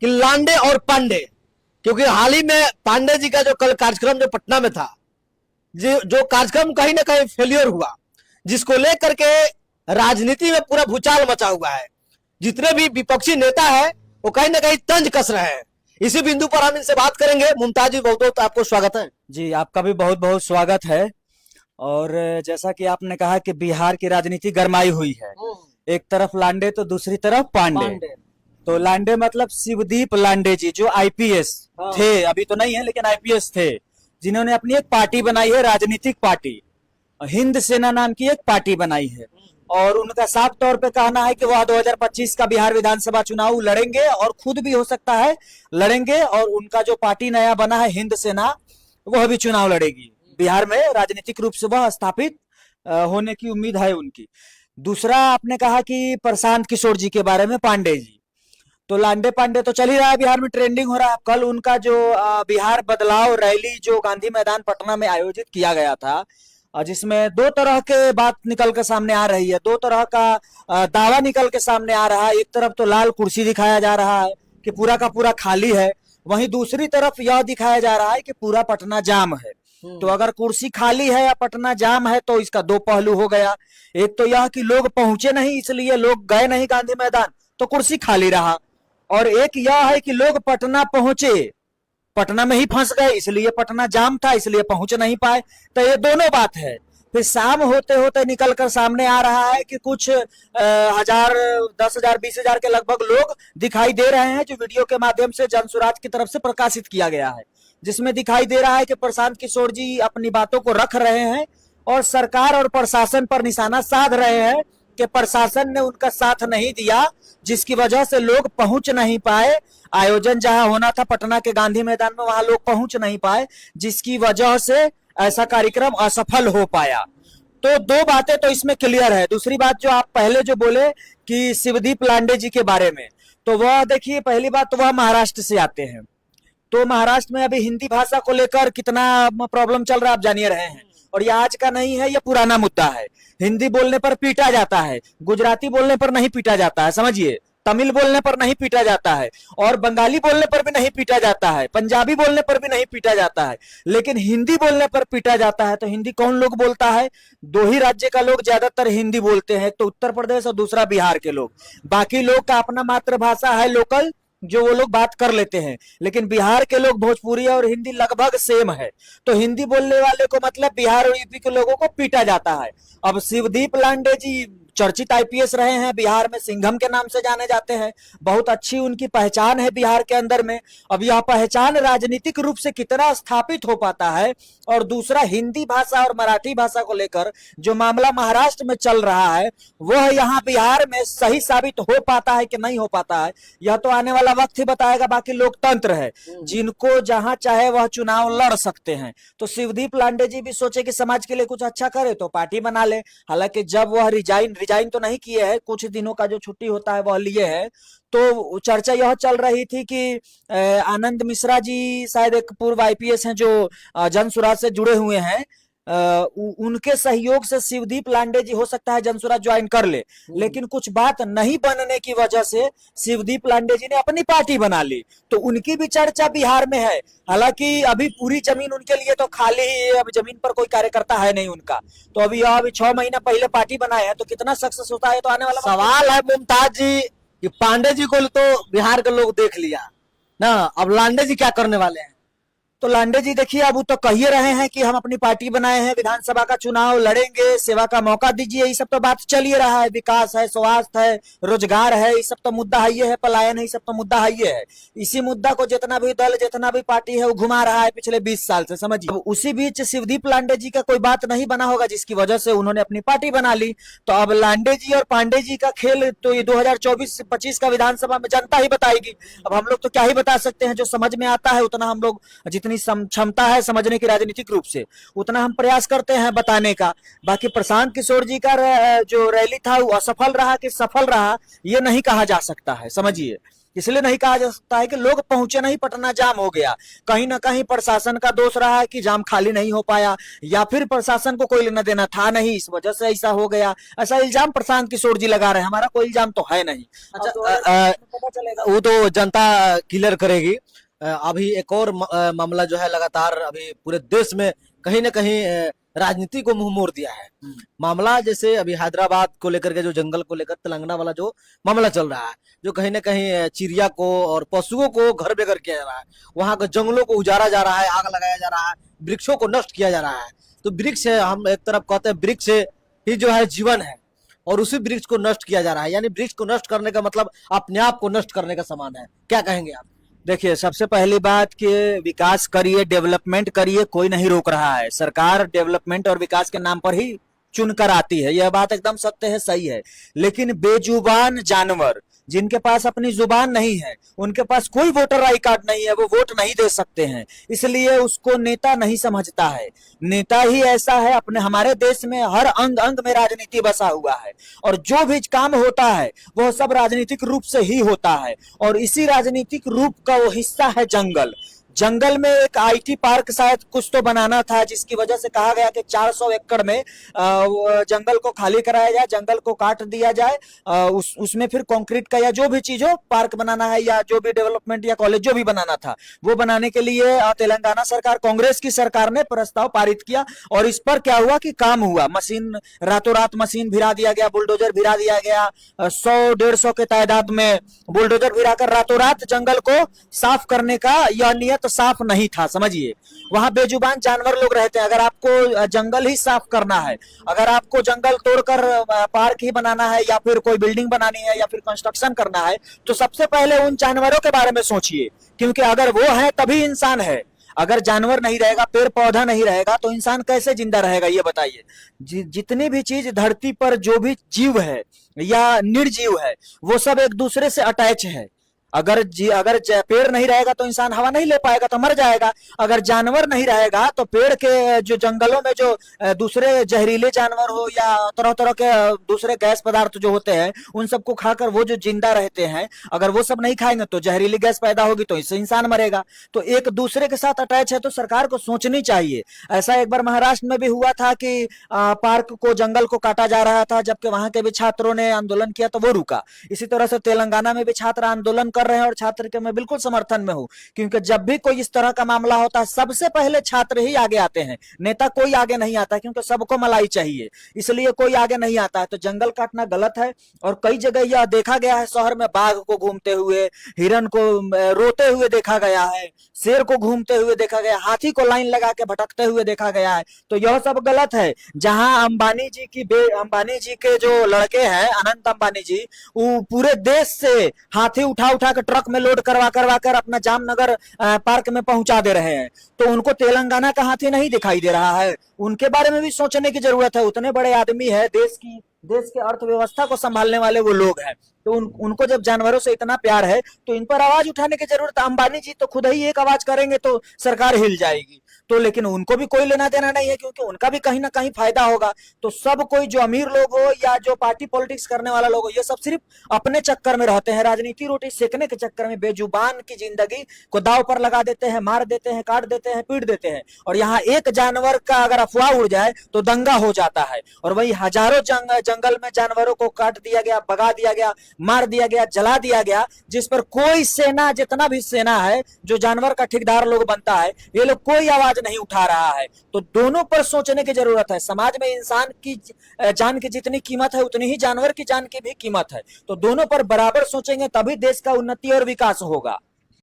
कि लांडे और पांडे, क्योंकि हाल ही में पांडे जी का जो कल कार्यक्रम जो पटना में था, जो कार्यक्रम कहीं ना कहीं फेलियर हुआ, जिसको लेकर के राजनीति में पूरा भूचाल मचा हुआ है। जितने भी विपक्षी नेता है वो कहीं ना कहीं तंज कस रहे हैं। इसी बिंदु पर हम इनसे बात करेंगे। मुमताज जी, बहुत बहुत आपको स्वागत है। जी, आपका भी बहुत बहुत स्वागत है। और जैसा कि आपने कहा कि बिहार की राजनीति गरमाई हुई है, एक तरफ लांडे तो दूसरी तरफ पांडे। तो लांडे मतलब शिवदीप लांडे जी, जो आईपीएस थे, अभी तो नहीं है लेकिन आईपीएस थे, जिन्होंने अपनी एक पार्टी बनाई है, राजनीतिक पार्टी, हिंद सेना नाम की एक पार्टी बनाई है। और उनका साफ तौर पे कहना है कि वह 2025 का बिहार विधानसभा चुनाव लड़ेंगे और खुद भी हो सकता है लड़ेंगे। और उनका जो पार्टी नया बना है हिंद सेना, वह भी चुनाव लड़ेगी। बिहार में राजनीतिक रूप से वह स्थापित होने की उम्मीद है उनकी। दूसरा, आपने कहा कि प्रशांत किशोर जी के बारे में, पांडे जी, तो लांडे पांडे तो चल ही रहा है, बिहार में ट्रेंडिंग हो रहा है। कल उनका जो बिहार बदलाव रैली जो गांधी मैदान पटना में आयोजित किया गया था, जिसमें दो तरह के बात निकल के सामने आ रही है, दो तरह का दावा निकल के सामने आ रहा है। एक तरफ तो लाल कुर्सी दिखाया जा रहा है कि पूरा का पूरा खाली है, वहीं दूसरी तरफ यह दिखाया जा रहा है कि पूरा पटना जाम है। तो अगर कुर्सी खाली है या पटना जाम है तो इसका दो पहलू हो गया। एक तो यह कि लोग पहुंचे नहीं, इसलिए लोग गए नहीं गांधी मैदान, तो कुर्सी खाली रहा। और एक यह है कि लोग पटना पहुंचे, पटना में ही फंस गए, इसलिए पटना जाम था, इसलिए पहुंच नहीं पाए। तो ये दोनों बात है। फिर शाम होते होते निकल कर सामने आ रहा है कि कुछ 1000, 10,000, 20,000 के लगभग लोग दिखाई दे रहे हैं, जो वीडियो के माध्यम से जनसुराज की तरफ से प्रकाशित किया गया है, जिसमें दिखाई दे रहा है कि प्रशांत किशोर जी अपनी बातों को रख रहे हैं और सरकार और प्रशासन पर निशाना साध रहे हैं कि प्रशासन ने उनका साथ नहीं दिया, जिसकी वजह से लोग पहुंच नहीं पाए। आयोजन जहां होना था पटना के गांधी मैदान में, वहां लोग पहुंच नहीं पाए, जिसकी वजह से ऐसा कार्यक्रम असफल हो पाया। तो दो बातें तो इसमें क्लियर है। दूसरी बात जो आप पहले जो बोले कि शिवदीप लांडे जी के बारे में, तो वह देखिए, पहली बात तो वह महाराष्ट्र से आते हैं। तो महाराष्ट्र में अभी हिंदी भाषा को लेकर कितना प्रॉब्लम चल रहा है आप जानिए रहे हैं। और ये आज का नहीं है, ये पुराना मुद्दा है। हिंदी बोलने पर पीटा जाता है, गुजराती बोलने पर नहीं पीटा जाता है, समझिए, तमिल बोलने पर नहीं पीटा जाता है, और बंगाली बोलने पर भी नहीं पीटा जाता है, पंजाबी बोलने पर भी नहीं पीटा जाता है, लेकिन हिंदी बोलने पर पीटा जाता है। तो हिंदी कौन लोग बोलता है? दो ही राज्य का लोग ज्यादातर हिंदी बोलते हैं, तो उत्तर प्रदेश और दूसरा बिहार के लोग। बाकी लोग का अपना मातृभाषा है लोकल, जो वो लोग बात कर लेते हैं, लेकिन बिहार के लोग भोजपुरी और हिंदी लगभग सेम है। तो हिंदी बोलने वाले को मतलब बिहार और यूपी के लोगों को पीटा जाता है। अब शिवदीप लांडे जी चर्चित आईपीएस रहे हैं, बिहार में सिंघम के नाम से जाने जाते हैं, बहुत अच्छी उनकी पहचान है बिहार के अंदर में। अब यह पहचान राजनीतिक रूप से कितना स्थापित हो पाता है, और दूसरा हिंदी भाषा और मराठी भाषा को लेकर जो मामला महाराष्ट्र में चल रहा है, वह यहाँ बिहार में सही साबित हो पाता है कि नहीं हो पाता है, यह तो आने वाला वक्त ही बताएगा। बाकी लोकतंत्र है, जिनको जहां चाहे वह चुनाव लड़ सकते हैं। तो शिवदीप लांडे जी भी सोचे कि समाज के लिए कुछ अच्छा करे तो पार्टी बना ले। हालांकि जब वह रिजाइन तो नहीं किए हैं, कुछ दिनों का जो छुट्टी होता है वह लिए है। तो चर्चा यह चल रही थी कि आनंद मिश्रा जी शायद एक पूर्व आईपीएस हैं जो जनसुराज से जुड़े हुए हैं, उनके सहयोग से शिवदीप लांडे जी हो सकता है जनसुराज ज्वाइन कर ले। लेकिन कुछ बात नहीं बनने की वजह से शिवदीप लांडे जी ने अपनी पार्टी बना ली, तो उनकी भी चर्चा बिहार में है। हालांकि अभी पूरी जमीन उनके लिए तो खाली ही है, अभी जमीन पर कोई कार्यकर्ता है नहीं उनका। तो अभी 6 महीना पहले पार्टी बनाए हैं, तो कितना सक्सेस होता है तो आने वाला सवाल है मुमताज जी कि पांडे जी को तो बिहार के लोग देख लिया ना, अब लांडे जी क्या करने वाले हैं? तो लांडे जी देखिए, अब तो कह ही रहे हैं कि हम अपनी पार्टी बनाए हैं, विधानसभा का चुनाव लड़ेंगे, सेवा का मौका दीजिए, ये सब तो बात चल ही रहा है। विकास है, स्वास्थ्य है, रोजगार है, ये सब तो मुद्दा है, ये है पलायन है, ये सब तो मुद्दा है, ये है। इसी मुद्दा को जितना भी दल, जितना भी पार्टी है वो घुमा रहा है पिछले 20 साल से, समझिए। उसी बीच शिवदीप लांडे जी का कोई बात नहीं बना होगा, जिसकी वजह से उन्होंने अपनी पार्टी बना ली। तो अब लांडे जी और पांडे जी का खेल तो ये 2024-25 का विधानसभा में जनता ही बताएगी। अब हम लोग तो क्या ही बता सकते हैं, जो समझ में आता है उतना हम लोग, जितनी क्षमता है समझने की राजनीतिक रूप से, उतना हम प्रयास करते हैं बताने का। बाकी प्रशांत किशोर जी का जो रैली था वो असफल रहा कि सफल रहा, ये नहीं कहा जा सकता है, समझिए। इसलिए नहीं कहा जा सकता है कि लोग पहुंचे नहीं, पटना जाम हो गया। कहीं ना कहीं प्रशासन का दोष रहा है कि जाम खाली नहीं हो पाया, या फिर प्रशासन को कोई लेना देना था नहीं, इस वजह से ऐसा हो गया। ऐसा इल्जाम प्रशांत किशोर जी लगा रहे हैं, हमारा कोई इल्जाम तो है नहीं। अच्छा, तो पता चलेगा। वो तो जनता क्लियर करेगी। अभी एक और मामला जो है लगातार अभी पूरे देश में कहीं ना कहीं राजनीति को मुंह मोड़ दिया है। मामला जैसे अभी हैदराबाद को लेकर के जो जंगल को लेकर तेलंगाना वाला जो मामला चल रहा है, जो कहीं ना कहीं चिड़िया को और पशुओं को घर बेघर किया जा रहा है, वहां के जंगलों को उजाड़ा जा रहा है, आग लगाया जा रहा है, वृक्षों को नष्ट किया जा रहा है। तो वृक्ष है, हम एक तरफ कहते हैं वृक्ष ही जो है जीवन है, और उसी वृक्ष को नष्ट किया जा रहा है। यानी वृक्ष को नष्ट करने का मतलब अपने आप को नष्ट करने का समान है। क्या कहेंगे आप? देखिए, सबसे पहली बात कि विकास करिए, डेवलपमेंट करिए, कोई नहीं रोक रहा है। सरकार डेवलपमेंट और विकास के नाम पर ही चुनकर आती है, यह बात एकदम सत्य है, सही है। लेकिन बेजुबान जानवर जिनके पास अपनी जुबान नहीं है, उनके पास कोई वोटर आई कार्ड नहीं है, वो वोट नहीं दे सकते हैं, इसलिए उसको नेता नहीं समझता है। नेता ही ऐसा है, अपने हमारे देश में हर अंग अंग में राजनीति बसा हुआ है, और जो भी काम होता है वह सब राजनीतिक रूप से ही होता है। और इसी राजनीतिक रूप का वो हिस्सा है जंगल। जंगल में एक आईटी पार्क शायद कुछ तो बनाना था, जिसकी वजह से कहा गया कि 400 एकड़ में जंगल को खाली कराया जाए, जंगल को काट दिया जाए, उसमें फिर कंक्रीट का या जो भी चीज हो, पार्क बनाना है या जो भी डेवलपमेंट या कॉलेज जो भी बनाना था, वो बनाने के लिए तेलंगाना सरकार, कांग्रेस की सरकार ने प्रस्ताव पारित किया। और इस पर क्या हुआ कि काम हुआ, मशीन रातों रात मशीन भिरा दिया गया, बुलडोजर भिरा दिया गया, 100-150 के तादाद में बुलडोजर भिराकर रातों रात जंगल को साफ करने का यह नियत साफ नहीं था। समझिए, वहां बेजुबान जानवर लोग रहते हैं। अगर आपको जंगल ही साफ करना है, अगर आपको जंगल तोड़कर पार्क ही बनाना है, या फिर कोई बिल्डिंग बनानी है, या फिर कंस्ट्रक्शन करना है, तो सबसे पहले उन जानवरों के बारे में सोचिए, क्योंकि अगर वो है तभी इंसान है। अगर जानवर नहीं रहेगा, पेड़ पौधा नहीं रहेगा, तो इंसान कैसे जिंदा रहेगा, ये बताइए। जितनी भी चीज धरती पर, जो भी जीव है या निर्जीव है, वो सब एक दूसरे से अटैच है। अगर पेड़ नहीं रहेगा तो इंसान हवा नहीं ले पाएगा, तो मर जाएगा। अगर जानवर नहीं रहेगा तो पेड़ के जो जंगलों में जो दूसरे जहरीले जानवर हो या तरह तरह के दूसरे गैस पदार्थ जो होते हैं, उन सबको खाकर वो जो जिंदा रहते हैं, अगर वो सब नहीं खाएंगे तो जहरीली गैस पैदा होगी, तो इससे इंसान मरेगा। तो एक दूसरे के साथ अटैच है, तो सरकार को सोचनी चाहिए। ऐसा एक बार महाराष्ट्र में भी हुआ था कि पार्क को, जंगल को काटा जा रहा था, जबकि वहां के भी छात्रों ने आंदोलन किया तो वो रुका। इसी तरह से तेलंगाना में भी छात्र आंदोलन कर रहे हैं, और छात्र के मैं बिल्कुल समर्थन में हूं, क्योंकि जब भी कोई इस तरह का मामला होता है, सबसे पहले छात्र ही आगे आते हैं, नेता कोई आगे नहीं आता, क्योंकि सबको मलाई चाहिए, इसलिए कोई आगे नहीं आता है। तो जंगल काटना गलत है, और कई जगह यह देखा गया है, शहर में बाघ को घूमते हुए, हिरन को रोते हुए देखा गया है, शेर को घूमते हुए देखा गया, हाथी को लाइन लगा के भटकते हुए देखा गया है। तो यह सब गलत है। जहां अंबानी जी के जो लड़के हैं, अनंत अंबानी जी, वो पूरे देश से हाथी उठा उठा के ट्रक में लोड करवा कर अपना जामनगर पार्क में पहुंचा दे रहे हैं, तो उनको तेलंगाना का हाथी नहीं दिखाई दे रहा है? उनके बारे में भी सोचने की जरूरत है। उतने बड़े आदमी है, देश के अर्थव्यवस्था को संभालने वाले वो लोग हैं, तो उनको जब जानवरों से इतना प्यार है, तो इन पर आवाज उठाने की जरूरत है। अंबानी जी तो खुद ही एक आवाज करेंगे तो सरकार हिल जाएगी। तो लेकिन उनको भी कोई लेना देना नहीं है, क्योंकि उनका भी कहीं ना कहीं फायदा होगा। तो सब कोई, जो अमीर लोग हो या जो पार्टी पॉलिटिक्स करने वाला लोग हो, ये सब सिर्फ अपने चक्कर में रहते हैं, राजनीति रोटी सेकने के चक्कर में बेजुबान की जिंदगी को दाव पर लगा देते हैं, मार देते हैं, काट देते हैं, पीट देते हैं। और यहाँ एक जानवर का अगर अफवाह उड़ जाए तो दंगा हो जाता है, और वही हजारों जंगल में जानवरों को काट दिया गया, भगा दिया गया, मार दिया गया, जला दिया गया, जिस पर कोई सेना, जितना भी सेना है, जो जानवर का ठेकेदार लोग बनता है, ये लोग कोई आवाज नहीं उठा रहा है। तो दोनों पर सोचने की जरूरत है। समाज में इंसान की जान की जितनी कीमत है, उतनी ही जानवर की जान की भी कीमत है। तो दोनों पर बराबर सोचेंगे, तभी देश का उन्नति और विकास होगा।